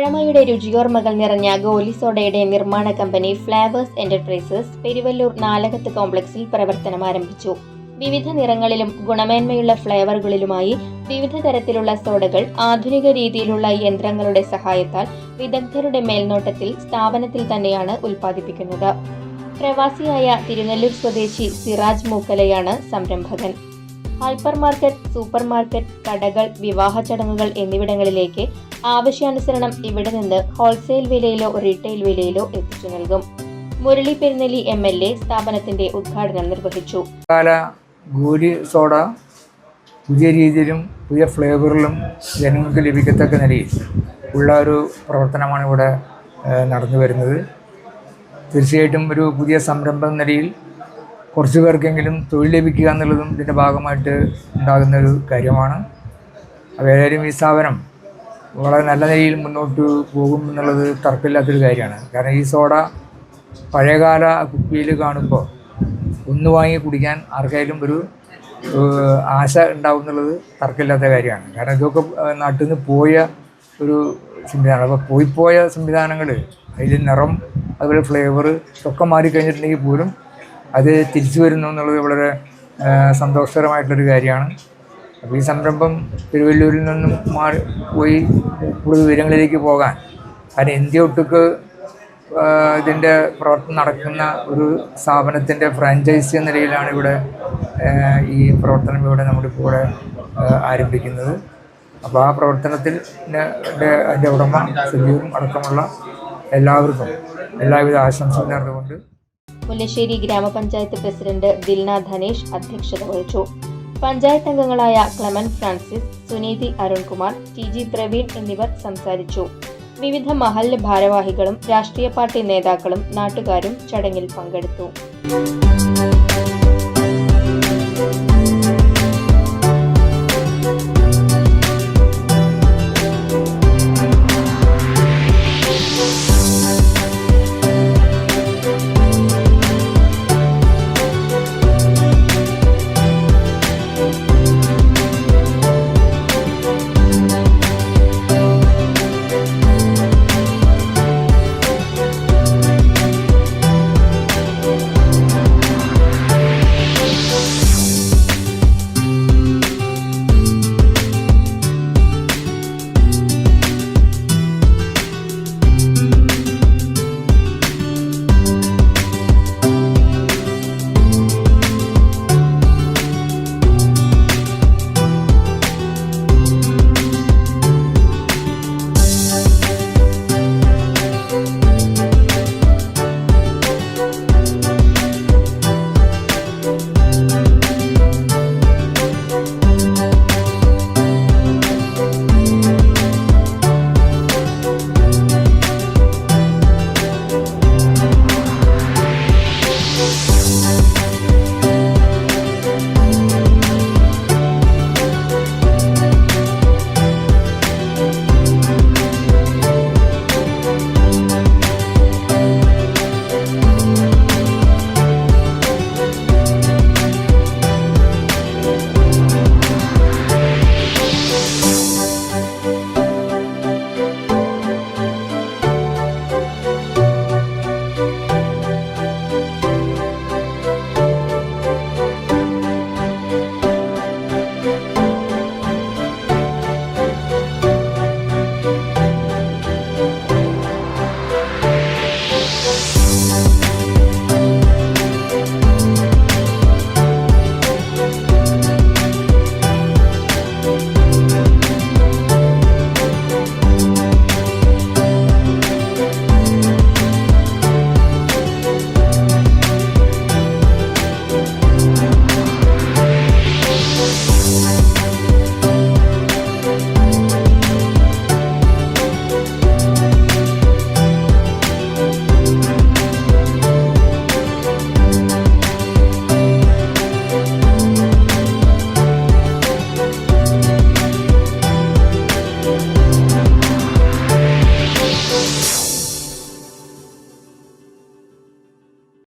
പഴമയുടെ രുചിയോർമ്മകൾ നിറഞ്ഞ ഗോലി സോഡയുടെ നിർമ്മാണ company flavours enterprises Peruvallur Nalakath കോംപ്ലക്സിൽ പ്രവർത്തനം ആരംഭിച്ചു. വിവിധ നിറങ്ങളിലും ഗുണമേന്മയുള്ള ഫ്ലേവറുകളിലുമായി വിവിധ തരത്തിലുള്ള സോഡകൾ ആധുനിക രീതിയിലുള്ള യന്ത്രങ്ങളുടെ സഹായത്താൽ വിദഗ്ധരുടെ മേൽനോട്ടത്തിൽ സ്ഥാപനത്തിൽ തന്നെയാണ് ഉൽപ്പാദിപ്പിക്കുന്നത്. പ്രവാസിയായ തിരുനെല്ലൂർ സ്വദേശി സിറാജ് മൂക്കലയാണ് സംരംഭകൻ. ഹൈപ്പർ മാർക്കറ്റ്, സൂപ്പർ മാർക്കറ്റ്, കടകൾ, വിവാഹ ചടങ്ങുകൾ എന്നിവിടങ്ങളിലേക്ക് ആവശ്യാനുസരണം ഇവിടെ നിന്ന് ഹോൾസെയിൽ വിലയിലോ റീറ്റെയിൽ വിലയിലോ എത്തിച്ചു നൽകും. മുരളി പെരുന്നെല്ലി MLA സ്ഥാപനത്തിന്റെ ഉദ്ഘാടനം നിർവഹിച്ചു. ഗോലി സോഡ പുതിയ രീതിയിലും പുതിയ ഫ്ലേവറിലും ജനങ്ങൾക്ക് ലഭിക്കത്തക്ക നിലയിൽ ഉള്ള ഒരു പ്രവർത്തനമാണ് ഇവിടെ നടന്നു വരുന്നത്. തീർച്ചയായിട്ടും ഒരു പുതിയ സംരംഭം നിലയിൽ കുറച്ച് പേർക്കെങ്കിലും തൊഴിൽ ലഭിക്കുക എന്നുള്ളതും ഇതിൻ്റെ ഭാഗമായിട്ട് ഉണ്ടാകുന്നൊരു കാര്യമാണ്. ഏതായാലും ഈ സ്ഥാപനം വളരെ നല്ല നിലയിൽ മുന്നോട്ട് പോകും എന്നുള്ളത് തർക്കമില്ലാത്തൊരു കാര്യമാണ്. കാരണം ഈ സോഡ പഴയകാല കുപ്പിയിൽ കാണുമ്പോൾ ഒന്ന് വാങ്ങി കുടിക്കാൻ ആർക്കായാലും ഒരു ആശ ഉണ്ടാവും എന്നുള്ളത് തർക്കമില്ലാത്ത കാര്യമാണ്. കാരണം ഇതൊക്കെ നാട്ടിൽ നിന്ന് പോയ ഒരു സംവിധാനം. അപ്പോൾ പോയ സംവിധാനങ്ങൾ അതിൽ നിറം, അതുപോലെ ഫ്ലേവർ ഒക്കെ മാറിക്കഴിഞ്ഞിട്ടുണ്ടെങ്കിൽ പോലും അത് തിരിച്ചു വരുന്നു എന്നുള്ളത് വളരെ സന്തോഷകരമായിട്ടുള്ളൊരു കാര്യമാണ്. അപ്പോൾ ഈ സംരംഭം തിരുവല്ലൂരിൽ നിന്നും പോയി കൂടുതൽ വിവരങ്ങളിലേക്ക് പോകാൻ, കാരണം ഇന്ത്യ ഒട്ടുക്ക് ഇതിൻ്റെ പ്രവർത്തനം നടക്കുന്ന ഒരു സ്ഥാപനത്തിൻ്റെ ഫ്രാഞ്ചൈസി എന്ന നിലയിലാണ് ഇവിടെ ഈ പ്രവർത്തനം ഇവിടെ നമ്മളിപ്പോൾ ഇവിടെ ആരംഭിക്കുന്നത്. അപ്പോൾ ആ പ്രവർത്തനത്തിൽ അതിൻ്റെ ഉടമ സജീവം അടക്കമുള്ള എല്ലാവർക്കും എല്ലാവിധ ആശംസകൾ നേർന്നുകൊണ്ട് മുല്ലശ്ശേരി ഗ്രാമപഞ്ചായത്ത് പ്രസിഡന്റ് ദിൽന ധനേഷ് അധ്യക്ഷത വഹിച്ചു. പഞ്ചായത്ത് അംഗങ്ങളായ ക്ലെമൻ ഫ്രാൻസിസ്, സുനീതി അരുൺകുമാർ, TG പ്രവീൺ എന്നിവർ സംസാരിച്ചു. വിവിധ മഹല്ല് ഭാരവാഹികളും രാഷ്ട്രീയ പാർട്ടി നേതാക്കളും നാട്ടുകാരും ചടങ്ങിൽ പങ്കെടുത്തു.